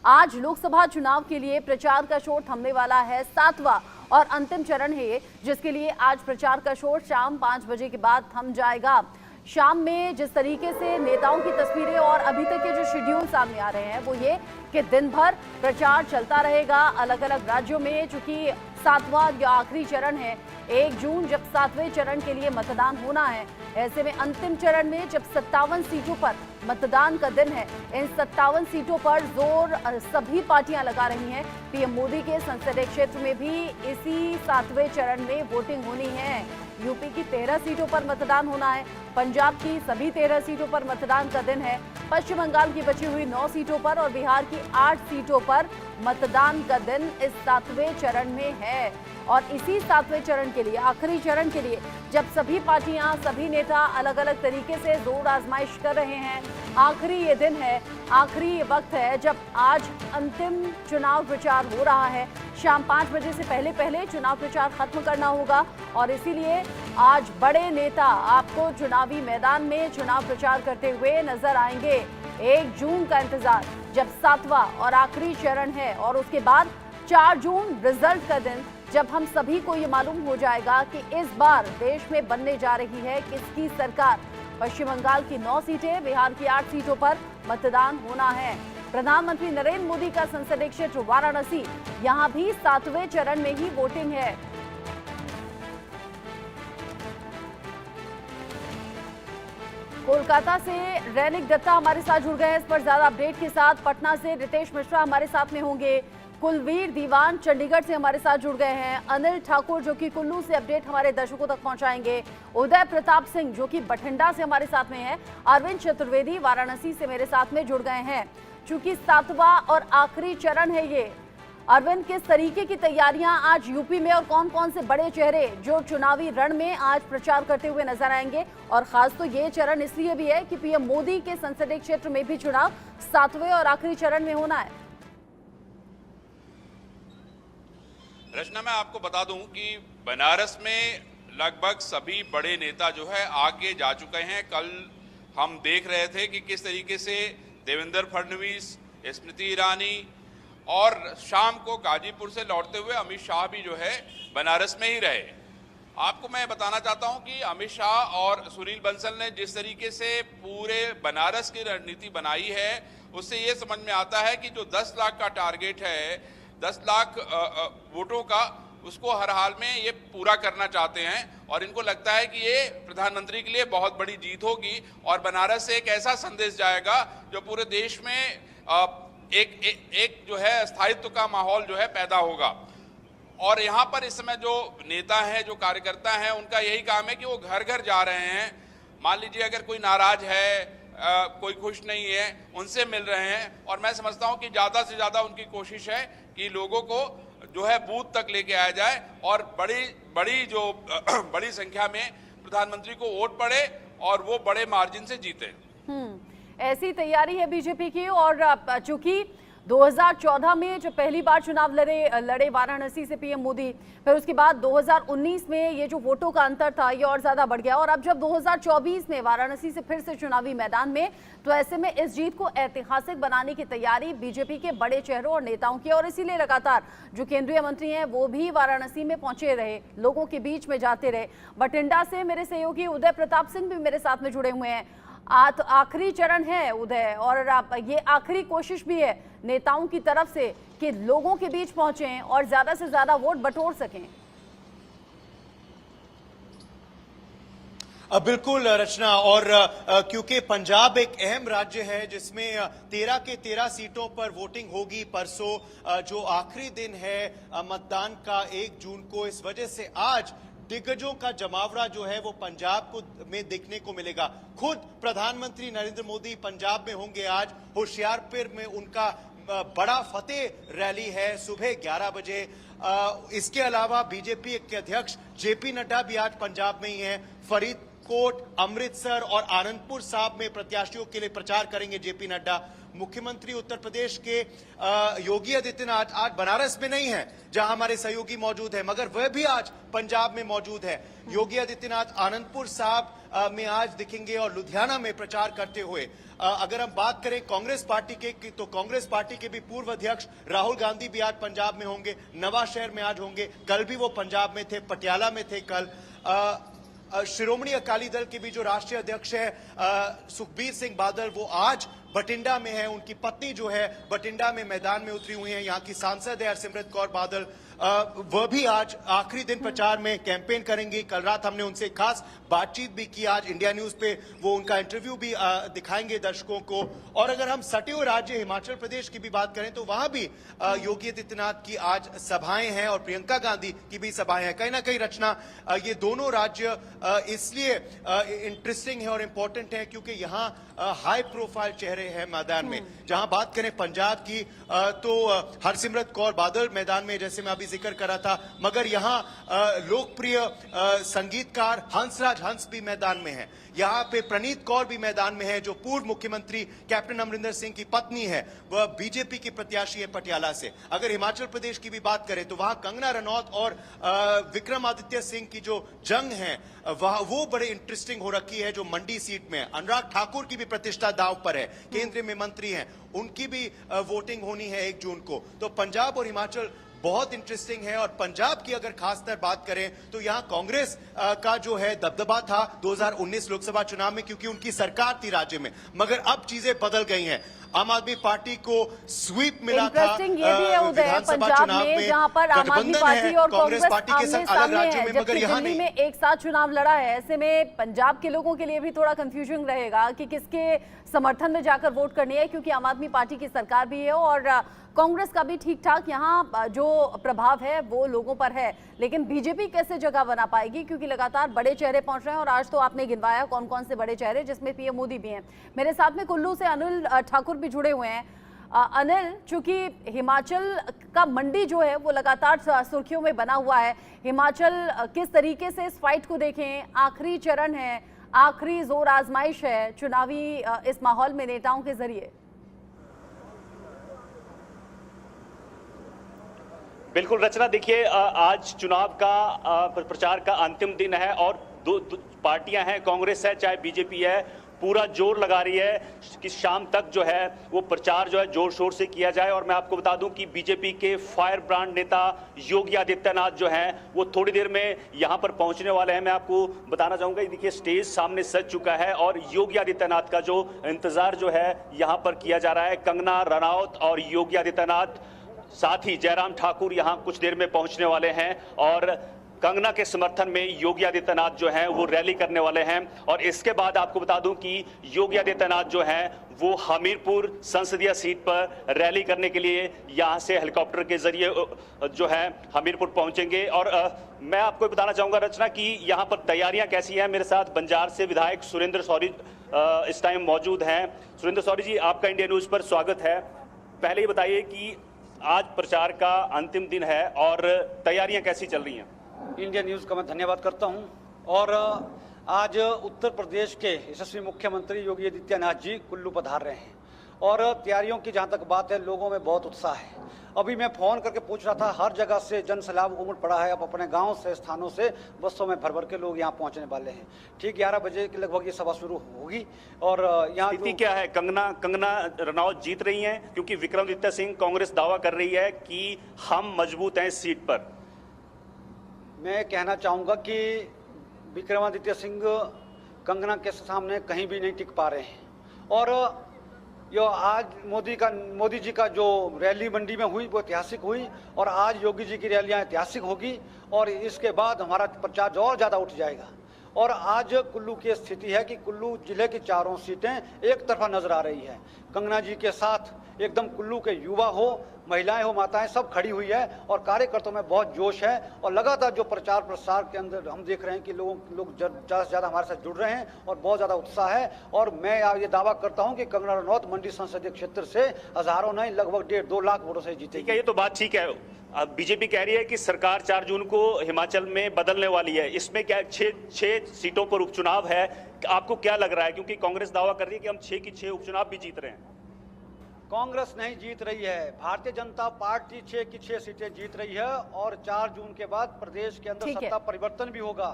आज लोकसभा चुनाव के लिए प्रचार का शोर थमने वाला है। 7वां और अंतिम चरण है ये, जिसके लिए आज प्रचार का शोर शाम 5 बजे के बाद थम जाएगा। शाम में जिस तरीके से नेताओं की तस्वीरें और अभी तक के जो शेड्यूल सामने आ रहे हैं वो ये कि दिन भर प्रचार चलता रहेगा अलग अलग राज्यों में। चूंकि 7वां या आखिरी चरण है, 1 जून जब 7वें चरण के लिए मतदान होना है, ऐसे में अंतिम चरण में जब 57 सीटों पर मतदान का दिन है, इन 57 सीटों पर जोर सभी पार्टियां लगा रही हैं। पीएम मोदी के संसदीय क्षेत्र में भी इसी 7वें चरण में वोटिंग होनी है। यूपी की 13 सीटों पर मतदान होना है, पंजाब की सभी 13 सीटों पर मतदान का दिन है, पश्चिम बंगाल की बची हुई 9 सीटों पर और बिहार की 8 सीटों पर मतदान का दिन इस 7वें चरण में है। और इसी 7वें चरण के लिए, आखिरी चरण के लिए, जब सभी पार्टियां, सभी नेता अलग अलग तरीके से जोर आजमाइश कर रहे हैं, आखिरी ये दिन है, आखिरी ये वक्त है जब आज अंतिम चुनाव प्रचार हो रहा है। शाम 5 बजे से पहले चुनाव प्रचार खत्म करना होगा और इसीलिए आज बड़े नेता आपको चुनावी मैदान में चुनाव प्रचार करते हुए नजर आएंगे। 1 जून का इंतजार, जब 7वां और आखिरी चरण है, और उसके बाद 4 जून रिजल्ट का दिन, जब हम सभी को ये मालूम हो जाएगा कि इस बार देश में बनने जा रही है किसकी सरकार। पश्चिम बंगाल की 9 सीटें, बिहार की 8 सीटों पर मतदान होना है। प्रधानमंत्री नरेंद्र मोदी का संसदीय क्षेत्र वाराणसी, यहां भी 7वें चरण में ही वोटिंग है। कोलकाता से रैनिक दत्ता हमारे साथ जुड़ गए हैं इस पर ज्यादा अपडेट के साथ। पटना से रितेश मिश्रा हमारे साथ में होंगे। कुलवीर दीवान चंडीगढ़ से हमारे साथ जुड़ गए हैं। अनिल ठाकुर जो कि कुल्लू से अपडेट हमारे दर्शकों तक पहुंचाएंगे। उदय प्रताप सिंह जो कि बठिंडा से हमारे साथ में है। अरविंद चतुर्वेदी वाराणसी से मेरे साथ में जुड़ गए हैं। चूंकि 7वां और आखिरी चरण है ये, अरविंद, किस तरीके की तैयारियां आज यूपी में और कौन कौन से बड़े चेहरे जो चुनावी रण में आज प्रचार करते हुए नजर आएंगे? और खास तो ये चरण इसलिए भी है कि पीएम मोदी के संसदीय क्षेत्र में भी चुनाव 7वें और आखिरी चरण में होना है। रचना, मैं आपको बता दूं कि बनारस में लगभग सभी बड़े नेता जो है आके जा चुके हैं। कल हम देख रहे थे कि किस तरीके से देवेंद्र फडणवीस, स्मृति ईरानी और शाम को गाजीपुर से लौटते हुए अमित शाह भी जो है बनारस में ही रहे। आपको मैं बताना चाहता हूं कि अमित शाह और सुनील बंसल ने जिस तरीके से पूरे बनारस की रणनीति बनाई है, उससे ये समझ में आता है कि जो 10 लाख का टारगेट है, 10 लाख वोटों का, उसको हर हाल में ये पूरा करना चाहते हैं। और इनको लगता है कि ये प्रधानमंत्री के लिए बहुत बड़ी जीत होगी और बनारस से एक ऐसा संदेश जाएगा जो पूरे देश में एक जो है स्थायित्व का माहौल जो है पैदा होगा। और यहाँ पर इस समय जो नेता हैं, जो कार्यकर्ता हैं, उनका यही काम है कि वो घर घर जा रहे हैं। मान लीजिए अगर कोई नाराज है, कोई खुश नहीं है, उनसे मिल रहे हैं। और मैं समझता हूँ कि ज़्यादा से ज़्यादा उनकी कोशिश है कि लोगों को जो है बूथ तक लेके आया जाए और बड़ी संख्या में प्रधानमंत्री को वोट पड़े और वो बड़े मार्जिन से जीते। ऐसी तैयारी है बीजेपी की। और चूंकि 2014 में जब पहली बार चुनाव लड़े वाराणसी से पीएम मोदी, फिर उसके बाद 2019 में ये जो वोटों का अंतर था ये और ज्यादा बढ़ गया, और अब जब 2024 में वाराणसी से फिर से चुनावी मैदान में, तो ऐसे में इस जीत को ऐतिहासिक बनाने की तैयारी बीजेपी के बड़े चेहरों और नेताओं की। और इसीलिए लगातार जो केंद्रीय मंत्री हैं वो भी वाराणसी में पहुंचे रहे, लोगों के बीच में जाते रहे। बठिंडा से मेरे सहयोगी उदय प्रताप सिंह भी मेरे साथ में जुड़े हुए हैं। तो आखिरी चरण है उदय, और ये आखिरी कोशिश भी है नेताओं की तरफ से कि लोगों के बीच पहुंचें और ज्यादा से ज्यादा वोट बटोर सकें। बिल्कुल रचना, और क्योंकि पंजाब एक अहम राज्य है जिसमें 13 के 13 सीटों पर वोटिंग होगी परसों, जो आखिरी दिन है मतदान का 1 जून को, इस वजह से आज दिग्गजों का जमावड़ा जो है वो पंजाब को में देखने को मिलेगा। खुद प्रधानमंत्री नरेंद्र मोदी पंजाब में होंगे आज। होशियारपुर में उनका बड़ा फतेह रैली है सुबह 11 बजे। इसके अलावा बीजेपी के अध्यक्ष जेपी नड्डा भी आज पंजाब में ही हैं। फरीदकोट, अमृतसर और आनंदपुर साहब में प्रत्याशियों के लिए प्रचार करेंगे जेपी नड्डा। मुख्यमंत्री उत्तर प्रदेश के योगी आदित्यनाथ आज बनारस में नहीं है जहां हमारे सहयोगी मौजूद हैं, मगर वह भी आज पंजाब में मौजूद है। योगी आदित्यनाथ आनंदपुर साहब में आज दिखेंगे और लुधियाना में प्रचार करते हुए। अगर हम बात करें कांग्रेस पार्टी के तो कांग्रेस पार्टी के भी पूर्व अध्यक्ष राहुल गांधी भी आज पंजाब में होंगे, नवाशहर में आज होंगे, कल भी वो पंजाब में थे, पटियाला में थे कल। श्रोमणी अकाली दल के भी जो राष्ट्रीय अध्यक्ष है सुखबीर सिंह बादल, वो आज बठिंडा में है। उनकी पत्नी जो है बठिंडा में मैदान में उतरी हुई है। यहाँ की सांसद है हरसिमरत कौर बादल, वह भी आज आखिरी दिन प्रचार में कैंपेन करेंगी। कल रात हमने उनसे खास बातचीत भी की, आज इंडिया न्यूज पे वो उनका इंटरव्यू भी दिखाएंगे दर्शकों को। और अगर हम सटे हुए राज्य हिमाचल प्रदेश की भी बात करें तो वहां भी योगी आदित्यनाथ की आज सभाएं हैं और प्रियंका गांधी की भी सभाएं हैं। कहीं ना कहीं रचना, ये दोनों राज्य इसलिए इंटरेस्टिंग है और इंपॉर्टेंट है क्योंकि यहाँ हाई प्रोफाइल चेहरे हैं मैदान में। जहां बात करें पंजाब की तो हरसिमरत कौर बादल मैदान में, जैसे मैं अभी जिक्र कर रहा था, मगर यहाँ लोकप्रिय संगीतकार हंसराज हंस भी मैदान में है। यहाँ पे प्रणीत कौर भी मैदान में है जो पूर्व मुख्यमंत्री कैप्टन अमरिंदर सिंह की पत्नी है, वह बीजेपी की प्रत्याशी है पटियाला से। अगर हिमाचल प्रदेश की भी बात करें तो वहां कंगना रनौत और विक्रमादित्य सिंह की जो जंग है वह वो बड़े इंटरेस्टिंग हो रखी है जो मंडी सीट में। अनुराग ठाकुर की भी प्रतिष्ठा दांव पर है, केंद्रीय में मंत्री हैं, उनकी भी वोटिंग होनी है 1 जून को। तो पंजाब और हिमाचल बहुत इंटरेस्टिंग है। और पंजाब की अगर खासकर बात करें तो यहां कांग्रेस का जो है दबदबा था 2019 लोकसभा चुनाव में, क्योंकि उनकी सरकार थी राज्य में, मगर अब चीजें बदल गई हैं। आम आदमी पार्टी को स्वीप मिला था इंटरेस्टिंग ये भी है उदय, पंजाब में जहां पर आम आदमी पार्टी और कांग्रेस पार्टी के साथ अलग राज्यों में, मगर यहाँ दिल्ली में एक साथ चुनाव लड़ा है। ऐसे में पंजाब के लोगों के लिए भी थोड़ा कंफ्यूजन रहेगा कि किसके समर्थन में जाकर वोट करनी है, क्योंकि आम आदमी पार्टी की सरकार भी है और कांग्रेस का भी ठीक ठाक यहाँ जो प्रभाव है वो लोगों पर है। लेकिन बीजेपी कैसे जगह बना पाएगी, क्योंकि लगातार बड़े चेहरे पहुंच रहे हैं और आज तो आपने गिनवाया कौन कौन से बड़े चेहरे, जिसमें पीएम मोदी भी हैं। मेरे साथ में कुल्लू से अनिल ठाकुर भी जुड़े हुए हैं। अनिल, चूंकि हिमाचल का मंडी जो है वो लगातार सुर्खियों में बना हुआ है, हिमाचल किस तरीके से इस फाइट को देखें, आखिरी चरण है, आखिरी जोर आजमाइश है चुनावी इस माहौल में नेताओं के जरिए। बिल्कुल रचना, देखिए आज चुनाव का प्रचार का अंतिम दिन है और दो पार्टियां हैं, कांग्रेस है चाहे बीजेपी है, पूरा जोर लगा रही है कि शाम तक जो है वो प्रचार जो है जोर शोर से किया जाए। और मैं आपको बता दूं कि बीजेपी के फायर ब्रांड नेता योगी आदित्यनाथ जो हैं वो थोड़ी देर में यहां पर पहुंचने वाले हैं। मैं आपको बताना चाहूंगा, देखिए स्टेज सामने सज चुका है और योगी आदित्यनाथ का जो इंतजार जो है यहां पर किया जा रहा है। कंगना रनौत और योगी आदित्यनाथ, साथ ही जयराम ठाकुर यहां कुछ देर में पहुंचने वाले हैं और कंगना के समर्थन में योगी आदित्यनाथ जो हैं वो रैली करने वाले हैं। और इसके बाद आपको बता दूं कि योगी आदित्यनाथ जो हैं वो हमीरपुर संसदीय सीट पर रैली करने के लिए यहां से हेलीकॉप्टर के जरिए जो है हमीरपुर पहुंचेंगे। और मैं आपको बताना चाहूंगा रचना कि यहां पर तैयारियां कैसी हैं। मेरे साथ बंजार से विधायक सुरेंद्र शौरी इस टाइम मौजूद हैं। सुरेंद्र शौरी जी, आपका इंडिया न्यूज पर स्वागत है। पहले ही बताइए कि आज प्रचार का अंतिम दिन है और तैयारियां कैसी चल रही हैं? इंडिया न्यूज़ का मैं धन्यवाद करता हूं। और आज उत्तर प्रदेश के यशस्वी मुख्यमंत्री योगी आदित्यनाथ जी कुल्लू पधार रहे हैं और तैयारियों की जहां तक बात है लोगों में बहुत उत्साह है। अभी मैं फ़ोन करके पूछ रहा था, हर जगह से जन सैलाब उमड़ पड़ा है। अब अपने गांव से, स्थानों से बसों में भर भर के लोग यहां पहुंचने वाले हैं। ठीक 11 बजे के लगभग ये सभा शुरू होगी। और यहाँ स्थिति क्या है? कंगना रनौत जीत रही हैं क्योंकि विक्रमादित्य सिंह कांग्रेस दावा कर रही है कि हम मजबूत हैं इस सीट पर। मैं कहना चाहूँगा कि विक्रमादित्य सिंह कंगना के सामने कहीं भी नहीं टिक पा रहे हैं। और जो आज मोदी जी का जो रैली मंडी में हुई वो ऐतिहासिक हुई और आज योगी जी की रैलियां ऐतिहासिक होगी और इसके बाद हमारा प्रचार और ज़्यादा उठ जाएगा। और आज कुल्लू की स्थिति है कि कुल्लू जिले की चारों सीटें एक तरफा नजर आ रही है। कंगना जी के साथ एकदम कुल्लू के युवा हो, महिलाएं हो, माताएं सब खड़ी हुई है और कार्यकर्ताओं में बहुत जोश है। और लगातार जो प्रचार प्रसार के अंदर हम देख रहे हैं कि लोग ज़्यादा से ज़्यादा हमारे साथ जुड़ रहे हैं और बहुत ज़्यादा उत्साह है। और मैं ये दावा करता हूं कि कंगना रनौत मंडी संसदीय क्षेत्र से हजारों नहीं, लगभग 1.5-2 लाख वोटों से जीतेगी। ठीक है, ये तो बात ठीक है। अब बीजेपी कह रही है कि सरकार 4 जून को हिमाचल में बदलने वाली है। इसमें क्या 6 सीटों पर उपचुनाव है, आपको क्या लग रहा है? क्योंकि कांग्रेस दावा कर रही है कि हम 6 की 6 उपचुनाव भी जीत रहे हैं। कांग्रेस नहीं जीत रही है, भारतीय जनता पार्टी 6 की 6 सीटें जीत रही है और 4 जून के बाद प्रदेश के अंदर सत्ता परिवर्तन भी होगा।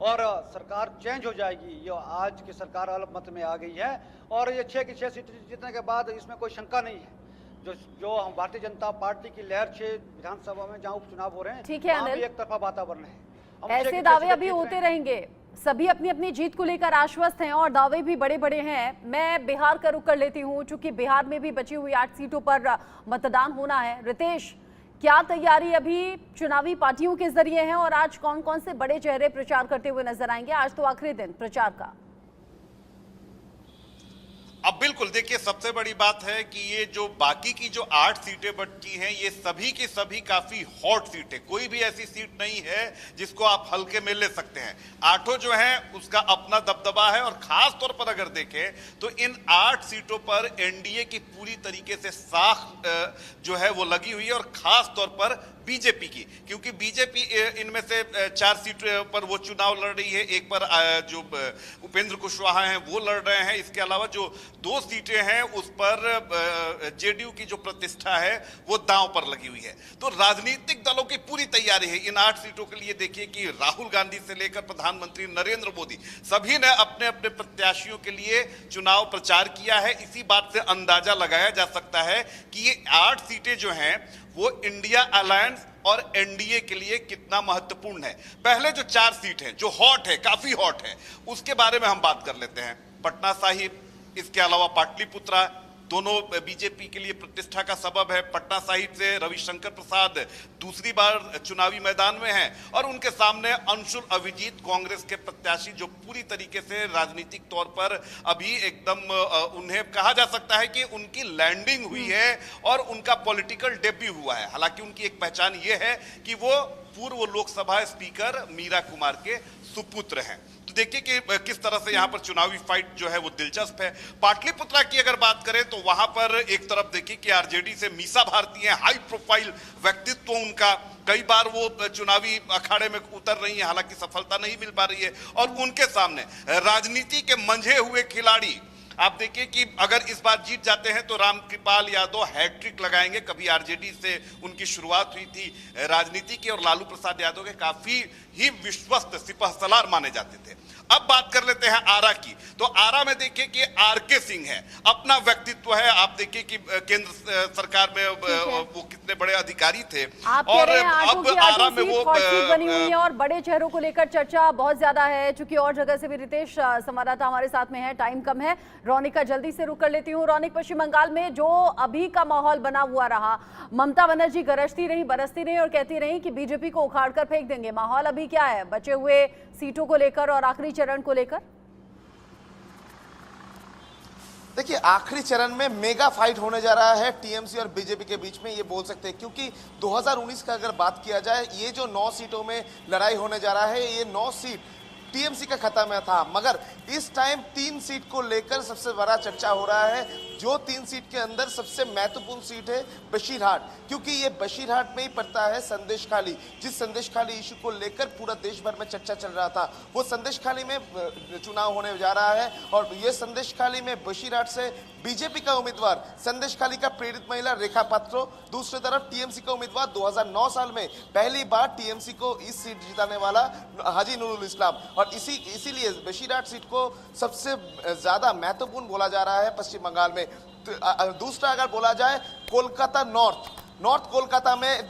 और सरकार चेंज हो जाएगी। ये आज की सरकार अल्पमत में आ गई है और ये 6 की 6 सीट जीतने के बाद इसमें कोई शंका नहीं है। जो हम भारतीय जनता पार्टी की लहर 6 विधानसभा में जहाँ उपचुनाव हो रहे हैं, ठीक है वहाँ भी अनिल, एक तरफा वातावरण है। हम 6 ऐसे की 6 दावे सीटें अभी जीत रहे होते हैं। रहेंगे, सभी अपनी अपनी जीत को लेकर आश्वस्त हैं और दावे भी बड़े बड़े हैं। मैं बिहार का रुख कर लेती हूं, चूंकि बिहार में भी बची हुई 8 सीटों पर मतदान होना है। रितेश, क्या तैयारी अभी चुनावी पार्टियों के जरिए है और आज कौन कौन से बड़े चेहरे प्रचार करते हुए नजर आएंगे? आज तो आखिरी दिन प्रचार का। अब बिल्कुल देखिए, सबसे बड़ी बात है कि ये जो बाकी की जो 8 सीटें बची हैं, ये सभी की सभी काफी हॉट सीटें। कोई भी ऐसी सीट नहीं है जिसको आप हल्के में ले सकते हैं। 8 जो हैं उसका अपना दबदबा है और खास तौर पर अगर देखें तो इन 8 सीटों पर एनडीए की पूरी तरीके से साख जो है वो लगी हुई है और खास तौर पर बीजेपी की, क्योंकि बीजेपी इनमें से 4 सीट पर वो चुनाव लड़ रही है। एक पर जो उपेंद्र कुशवाहा हैं वो लड़ रहे हैं। इसके अलावा जो 2 सीटें हैं उस पर जेडीयू की जो प्रतिष्ठा है वो दांव पर लगी हुई है। तो राजनीतिक दलों की पूरी तैयारी है इन 8 सीटों के लिए। देखिए कि राहुल गांधी से लेकर प्रधानमंत्री नरेंद्र मोदी सभी ने अपने अपने प्रत्याशियों के लिए चुनाव प्रचार किया है। इसी बात से अंदाजा लगाया जा सकता है कि ये 8 सीटें जो हैं वो इंडिया अलायंस और एनडीए के लिए कितना महत्वपूर्ण है। पहले जो 4 सीट है जो हॉट है, काफी हॉट है, उसके बारे में हम बात कर लेते हैं। पटना साहिब, इसके अलावा पाटलिपुत्रा, दोनों बीजेपी के लिए प्रतिष्ठा का सबब है। पटना साहिब से रविशंकर प्रसाद दूसरी बार चुनावी मैदान में हैं और उनके सामने अंशुल अभिजीत, कांग्रेस के प्रत्याशी, जो पूरी तरीके से राजनीतिक तौर पर अभी एकदम उन्हें कहा जा सकता है कि उनकी लैंडिंग हुई है और उनका पॉलिटिकल डेब्यू हुआ है। हालांकि उनकी एक पहचान ये है कि वो पूर्व लोकसभा स्पीकर मीरा कुमार के सुपुत्र हैं। तो देखिए कि किस तरह से यहाँ पर चुनावी फाइट जो है वो दिलचस्प है। पाटलिपुत्रा की अगर बात करें तो वहां पर एक तरफ देखिए कि आरजेडी से मीसा भारती हैं, हाई प्रोफाइल व्यक्तित्व उनका, कई बार वो चुनावी अखाड़े में उतर रही हैं, हालांकि सफलता नहीं मिल पा रही है। और उनके सामने राजनीति के मंझे हुए खिलाड़ी, आप देखिए कि अगर इस बार जीत जाते हैं तो रामकृपाल यादव हैट्रिक लगाएंगे। कभी आरजेडी से उनकी शुरुआत हुई थी राजनीति की और लालू प्रसाद यादव के काफी ही विश्वस्त सिपहसलार माने जाते थे। अब बात कर लेते हैं आरा की। तो आरा में देखिए कि आरके सिंह है, अपना व्यक्तित्व है। आप देखिए कि केंद्र सरकार में वो कितने बड़े अधिकारी थे और अब आरा में वो बनी हुई है और बड़े चेहरों को लेकर चर्चा बहुत ज्यादा है। चूंकि और जगह से भी रितेश संवाददाता हमारे साथ में है, टाइम कम है। रौनिका जल्दी से रुक कर लेती हूँ। रौनिक, पश्चिम बंगाल में जो अभी का माहौल बना हुआ रहा, ममता बनर्जी गरजती रही, बरसती रही और कहती रही कि बीजेपी को उखाड़ कर फेंक देंगे। माहौल अभी क्या है बचे हुए सीटों को लेकर और आखिरी चरण को लेकर? देखिए, आखिरी चरण में मेगा फाइट होने जा रहा है टीएमसी और बीजेपी के बीच में, ये बोल सकते हैं। क्योंकि 2019 का अगर बात किया जाए, ये जो 9 सीटों में लड़ाई होने जा रहा है, ये 9 सीट टीएमसी का खाता में था। मगर इस टाइम 3 सीट को लेकर सबसे बड़ा चर्चा हो रहा है। जो 3 सीट के अंदर सबसे महत्वपूर्ण सीट है बशीरहाट, क्योंकि ये बशीरहाट में ही पड़ता है संदेशखाली। जिस संदेशखाली इशू को लेकर पूरा देश भर में चर्चा चल रहा था, वो संदेशखाली में चुनाव होने जा रहा है। और ये संदेशखाली में बशीरहाट से बीजेपी का उम्मीदवार, संदेशखाली का प्रेरित महिला रेखा पात्रो, दूसरी तरफ टीएमसी का उम्मीदवार 2009 साल में पहली बार टीएमसी को इस सीट जिताने वाला हाजी नूरुल इस्लाम। और इसीलिए बशीरहाट सीट को सबसे ज्यादा महत्वपूर्ण बोला जा रहा है पश्चिम बंगाल में। दूसरा अगर बोला जाए, कोलकाता नॉर्थ कोलकाता में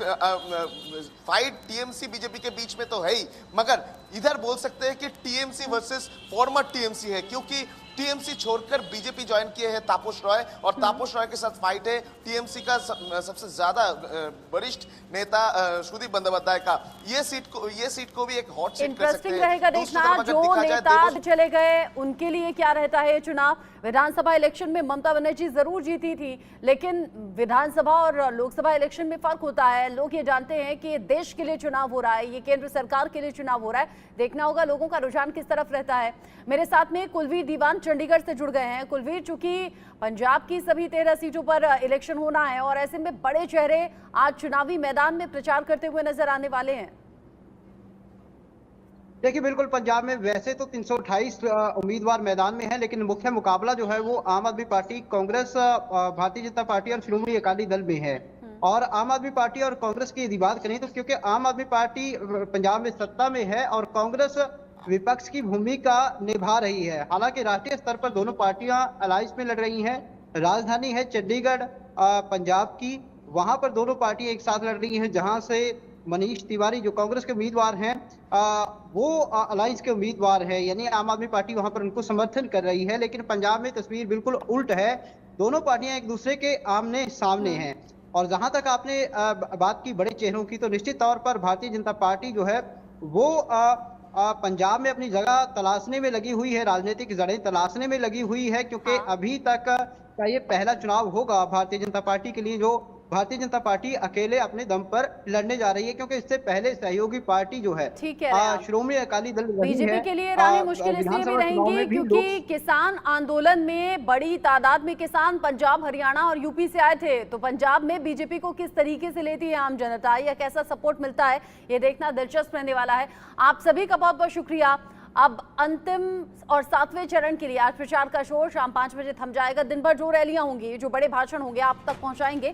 फाइट टीएमसी बीजेपी के बीच में तो है ही, मगर इधर बोल सकते हैं कि टीएमसी वर्सेस फॉर्मर टीएमसी है। क्योंकि टीएमसी छोड़कर बीजेपी ज्वाइन किए हैं तापस रॉय, और तापस रॉय के साथ फाइट है टीएमसी का सबसे ज्यादा वरिष्ठ नेता सुदीप बंदोपाध्याय का। ये सीट को भी एक हॉट सीट कर सकते हैं। इंटरेस्टिंग रहेगा देखना जो नेता चले गए उनके लिए क्या रहता है चुनाव। विधानसभा इलेक्शन में ममता बनर्जी जरूर जीती थी, लेकिन विधानसभा और लोकसभा इलेक्शन में फर्क होता है। लोग ये जानते हैं कि ये देश के लिए चुनाव हो रहा है, ये केंद्र सरकार के लिए चुनाव हो रहा है। देखना होगा लोगों का रुझान किस तरफ रहता है। मेरे साथ में कुलवीर दीवान चंडीगढ़ से जुड़ गए हैं। कुलवीर, चूंकि पंजाब की सभी 13 सीटों पर इलेक्शन होना है और ऐसे में बड़े चेहरे आज चुनावी मैदान में प्रचार करते हुए नजर आने वाले हैं। देखिए, बिल्कुल पंजाब में वैसे तो 328 उम्मीदवार मैदान में हैं, लेकिन मुख्य मुकाबला जो है वो आम आदमी पार्टी, कांग्रेस, भारतीय जनता पार्टी और श्रोमणी अकाली दल में है। और आम आदमी पार्टी और कांग्रेस की यदि बात करें तो क्योंकि आम आदमी पार्टी पंजाब में सत्ता में है और कांग्रेस विपक्ष की भूमिका निभा रही है। हालांकि राष्ट्रीय स्तर पर दोनों पार्टियां अलायंस में लड़ रही हैं। राजधानी है चंडीगढ़ पंजाब की, वहां पर दोनों पार्टियां एक साथ लड़ रही हैं, जहां से मनीष तिवारी जो कांग्रेस के उम्मीदवार हैं वो अलायंस के उम्मीदवार है, यानी आम आदमी पार्टी वहां पर उनको समर्थन कर रही है। लेकिन पंजाब में तस्वीर बिल्कुल उल्ट है, दोनों पार्टियां एक दूसरे के आमने सामने हैं। और जहां तक आपने बात की बड़े चेहरों की, तो निश्चित तौर पर भारतीय जनता पार्टी जो है वो पंजाब में अपनी जगह तलाशने में लगी हुई है, राजनीतिक जड़ें तलाशने में लगी हुई है, क्योंकि अभी तक का ये पहला चुनाव होगा भारतीय जनता पार्टी के लिए जो भारतीय जनता पार्टी अकेले अपने दम पर लड़ने जा रही है, क्योंकि इससे पहले सहयोगी पार्टी जो है श्रोमणी अकाली दल बीजेपी के लिए राहें मुश्किल इसलिए भी रहेंगी क्योंकि किसान आंदोलन में बड़ी तादाद में किसान पंजाब, हरियाणा और यूपी से आए थे। तो पंजाब में बीजेपी को किस तरीके से लेती है आम जनता या कैसा सपोर्ट मिलता है, ये देखना दिलचस्प रहने वाला है। आप सभी का बहुत बहुत शुक्रिया। अब अंतिम और 7वें चरण के लिए आज प्रचार का शोर शाम 5 बजे थम जाएगा। दिन भर जो रैलियां होंगी, जो बड़े भाषण होंगे आप तक पहुंचाएंगे।